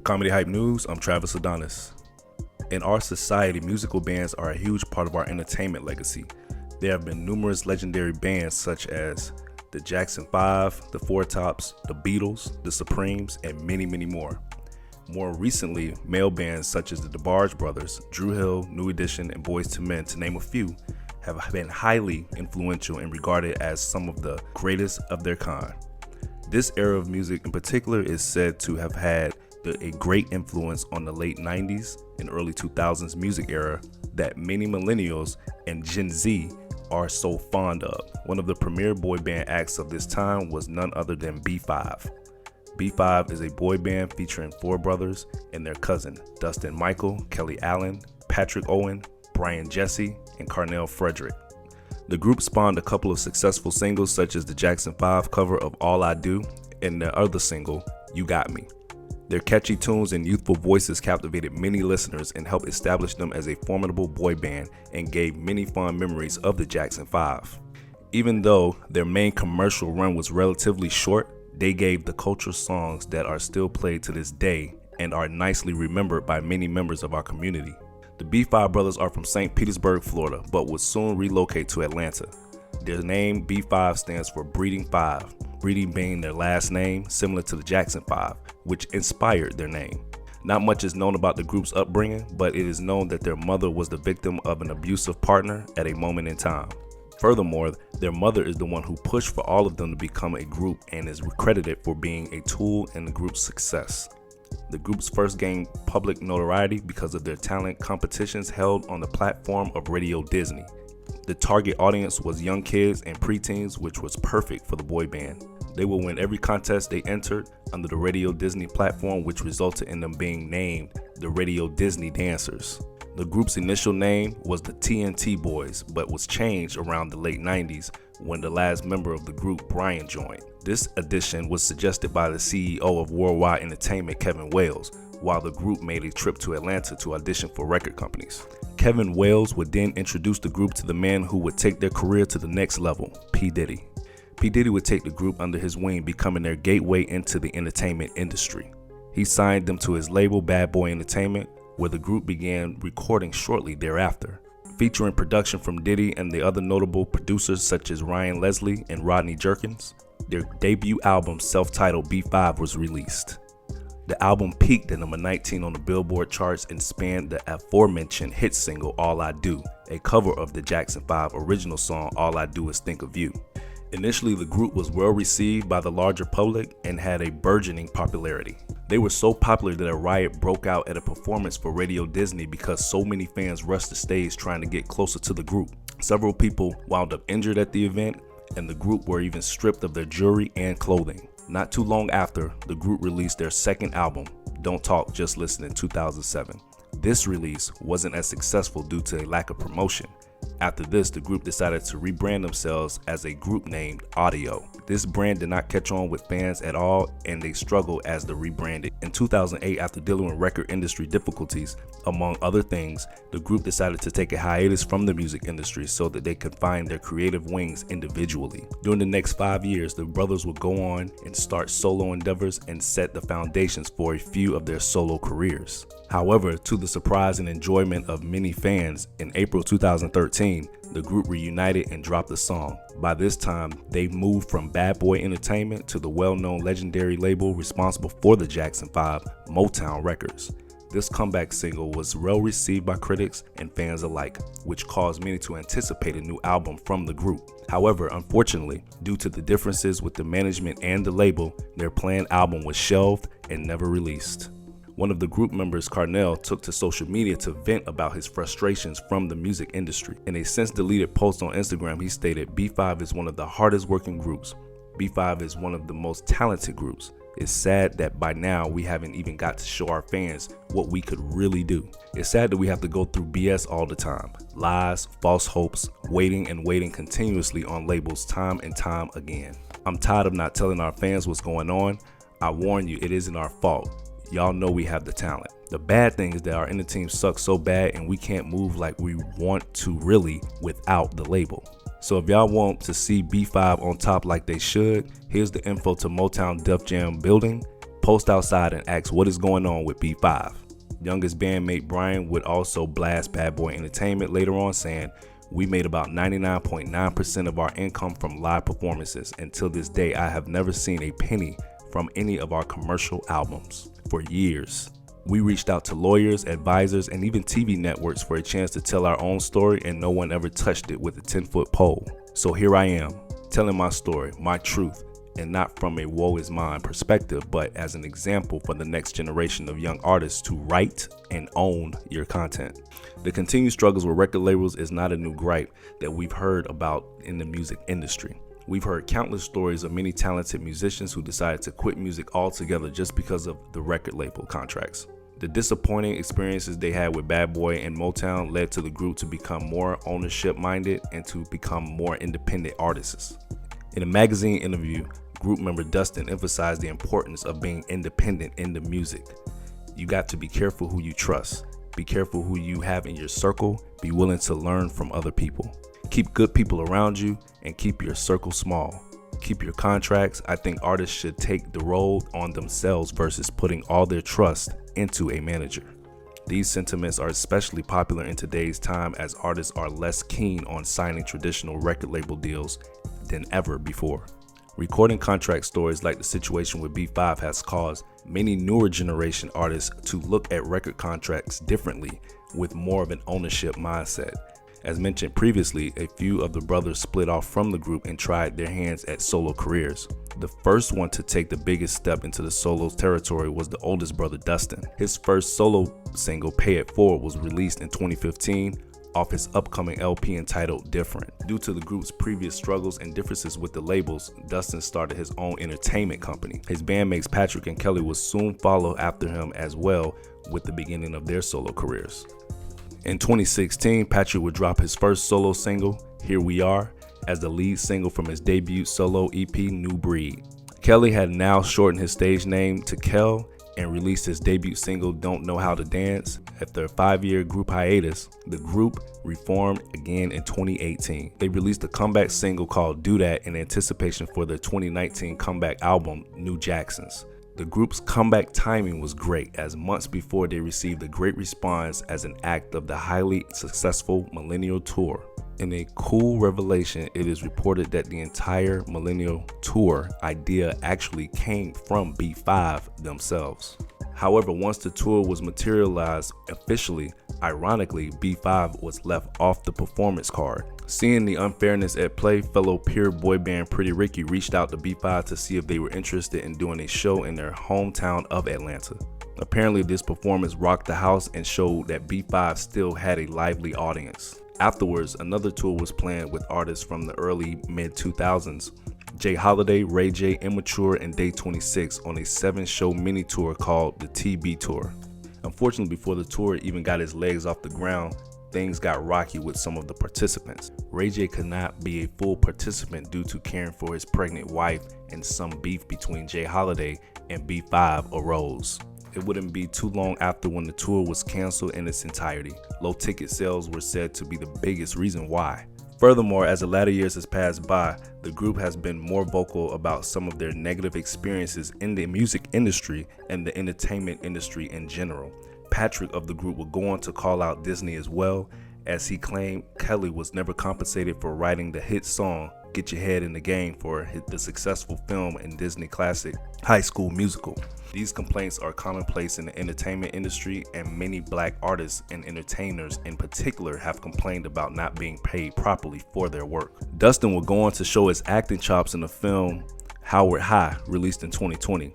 Comedy Hype News, I'm Travis Adonis. In our society, musical bands are a huge part of our entertainment legacy. There have been numerous legendary bands such as the Jackson 5, the Four Tops, the Beatles, the Supremes, and many, many more. More recently, male bands such as the DeBarge Brothers, Dru Hill, New Edition, and Boyz II Men, to name a few, have been highly influential and regarded as some of the greatest of their kind. This era of music in particular is said to have had a great influence on the late 90s and early 2000s music era that many millennials and Gen Z are so fond of. One of the premier boy band acts of this time was none other than B5. B5 is a boy band featuring four brothers and their cousin, Dustin Michael, Kelly Allen, Patrick Owen, Brian Jesse, and Carnell Frederick. The group spawned a couple of successful singles such as the Jackson 5 cover of All I Do and their other single, You Got Me. Their catchy tunes and youthful voices captivated many listeners and helped establish them as a formidable boy band and gave many fond memories of the Jackson 5. Even though their main commercial run was relatively short, they gave the cultural songs that are still played to this day and are nicely remembered by many members of our community. The B5 brothers are from St. Petersburg, Florida, but would soon relocate to Atlanta. Their name B5 stands for Breeding 5, Breeding being their last name, similar to the Jackson 5, which inspired their name. Not much is known about the group's upbringing, but it is known that their mother was the victim of an abusive partner at a moment in time. Furthermore, their mother is the one who pushed for all of them to become a group and is credited for being a tool in the group's success. The group's first gained public notoriety because of their talent competitions held on the platform of Radio Disney. The target audience was young kids and preteens, which was perfect for the boy band. They would win every contest they entered under the Radio Disney platform, which resulted in them being named the Radio Disney Dancers. The group's initial name was the TNT Boys, but was changed around the late 90s when the last member of the group, Brian, joined. This addition was suggested by the CEO of Worldwide Entertainment, Kevin Wales, while the group made a trip to Atlanta to audition for record companies. Kevin Wales would then introduce the group to the man who would take their career to the next level, P. Diddy. P. Diddy would take the group under his wing, becoming their gateway into the entertainment industry. He signed them to his label, Bad Boy Entertainment, where the group began recording shortly thereafter. Featuring production from Diddy and the other notable producers such as Ryan Leslie and Rodney Jerkins, their debut album, self-titled B5, was released. The album peaked at number 19 on the Billboard charts and spanned the aforementioned hit single All I Do, a cover of the Jackson 5 original song All I Do Is Think of You. Initially, the group was well received by the larger public and had a burgeoning popularity. They were so popular that a riot broke out at a performance for Radio Disney because so many fans rushed the stage trying to get closer to the group. Several people wound up injured at the event, and the group were even stripped of their jewelry and clothing. Not too long after, the group released their second album, Don't Talk, Just Listen, in 2007. This release wasn't as successful due to a lack of promotion. After this, the group decided to rebrand themselves as a group named Audio. This brand did not catch on with fans at all, and they struggled as the rebranded. In 2008, after dealing with record industry difficulties, among other things, the group decided to take a hiatus from the music industry so that they could find their creative wings individually. During the next 5 years, the brothers would go on and start solo endeavors and set the foundations for a few of their solo careers. However, to the surprise and enjoyment of many fans, in April 2013, the group reunited and dropped the song. By this time, they moved from Bad Boy Entertainment to the well-known legendary label responsible for the Jackson 5, Motown Records. This comeback single was well received by critics and fans alike, which caused many to anticipate a new album from the group. However, unfortunately, due to the differences with the management and the label, their planned album was shelved and never released. One of the group members, Carnell, took to social media to vent about his frustrations from the music industry. In a since-deleted post on Instagram, he stated, "B5 is one of the hardest working groups. B5 is one of the most talented groups. It's sad that by now we haven't even got to show our fans what we could really do. It's sad that we have to go through BS all the time. Lies, false hopes, waiting and waiting continuously on labels time and time again. I'm tired of not telling our fans what's going on. I warn you, it isn't our fault. Y'all know we have the talent. The bad thing is that our inner team sucks so bad and we can't move like we want to really without the label. So if y'all want to see B5 on top like they should, here's the info to Motown Def Jam building. post outside and ask what is going on with B5. Youngest bandmate Brian would also blast Bad Boy Entertainment later on, saying, "We made about 99.9% of our income from live performances. Until this day, I have never seen a penny from any of our commercial albums." For years, we reached out to lawyers, advisors, and even TV networks for a chance to tell our own story, and no one ever touched it with a 10-foot pole. So here I am, telling my story, my truth, and not from a woe is mine perspective, but as an example for the next generation of young artists to write and own your content. The continued struggles with record labels is not a new gripe that we've heard about in the music industry. We've heard countless stories of many talented musicians who decided to quit music altogether just because of the record label contracts. The disappointing experiences they had with Bad Boy and Motown led to the group to become more ownership-minded and to become more independent artists. In a magazine interview, group member Dustin emphasized the importance of being independent in the music. You got to be careful who you trust. Be careful who you have in your circle. Be willing to learn from other people. Keep good people around you and keep your circle small. Keep your contracts. I think artists should take the role on themselves versus putting all their trust into a manager. These sentiments are especially popular in today's time as artists are less keen on signing traditional record label deals than ever before. Recording contract stories like the situation with B5 has caused many newer generation artists to look at record contracts differently with more of an ownership mindset. As mentioned previously, a few of the brothers split off from the group and tried their hands at solo careers. The first one to take the biggest step into the solo territory was the oldest brother Dustin. His first solo single, Pay It Forward, was released in 2015 off his upcoming LP entitled Different. Due to the group's previous struggles and differences with the labels, Dustin started his own entertainment company. His bandmates Patrick and Kelly would soon follow after him as well with the beginning of their solo careers. In 2016, Patrick would drop his first solo single, Here We Are, as the lead single from his debut solo EP, New Breed. Kelly had now shortened his stage name to Kel and released his debut single, Don't Know How to Dance. After a 5-year group hiatus, the group reformed again in 2018. They released a comeback single called Do That in anticipation for their 2019 comeback album, New Jacksons. The group's comeback timing was great, as months before they received a great response as an act of the highly successful Millennial Tour. In a cool revelation, it is reported that the entire Millennial Tour idea actually came from B5 themselves. However, once the tour was materialized officially, ironically, B5 was left off the performance card. Seeing the unfairness at play, fellow peer boy band Pretty Ricky reached out to B5 to see if they were interested in doing a show in their hometown of Atlanta. Apparently, this performance rocked the house and showed that B5 still had a lively audience. Afterwards, another tour was planned with artists from the early mid-2000s, Jay Holiday, Ray J, Immature, and Day 26 on a 7-show mini tour called the TB Tour. Unfortunately, before the tour even got its legs off the ground, things got rocky with some of the participants. Ray J could not be a full participant due to caring for his pregnant wife, and some beef between Jay Holiday and B5 arose. It wouldn't be too long after when the tour was canceled in its entirety. Low ticket sales were said to be the biggest reason why. Furthermore, as the latter years has passed by, the group has been more vocal about some of their negative experiences in the music industry and the entertainment industry in general. Patrick of the group would go on to call out Disney as well, as he claimed Kelly was never compensated for writing the hit song Get Your Head in the Game for the successful film and Disney classic High School Musical. These complaints are commonplace in the entertainment industry, and many black artists and entertainers in particular have complained about not being paid properly for their work. Dustin would go on to show his acting chops in the film Howard High, released in 2020.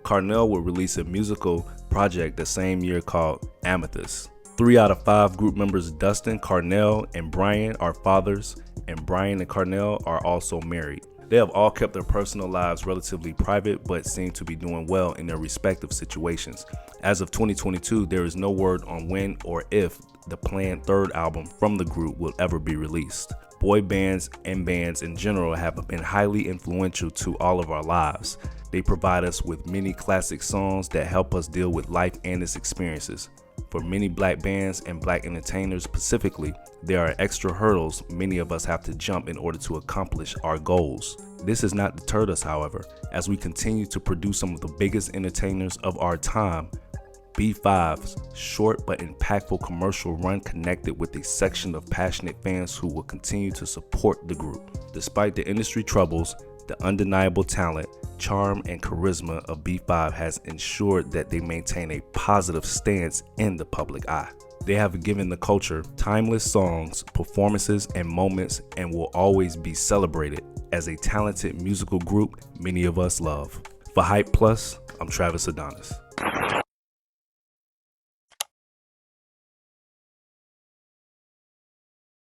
Carnell would release a musical project the same year called Amethyst. 3 out of 5 group members, Dustin, Carnell, and Brian, are fathers, and Brian and Carnell are also married. They have all kept their personal lives relatively private, but seem to be doing well in their respective situations. As of 2022, there is no word on when or if the planned third album from the group will ever be released. Boy bands and bands in general have been highly influential to all of our lives. They provide us with many classic songs that help us deal with life and its experiences. For many black bands and black entertainers specifically, there are extra hurdles many of us have to jump in order to accomplish our goals. This has not deterred us, however, as we continue to produce some of the biggest entertainers of our time. B5's short but impactful commercial run connected with a section of passionate fans who will continue to support the group. Despite the industry troubles, the undeniable talent, charm, and charisma of B5 has ensured that they maintain a positive stance in the public eye. They have given the culture timeless songs, performances, and moments, and will always be celebrated as a talented musical group many of us love. For Hype Plus, I'm Travis Adonis.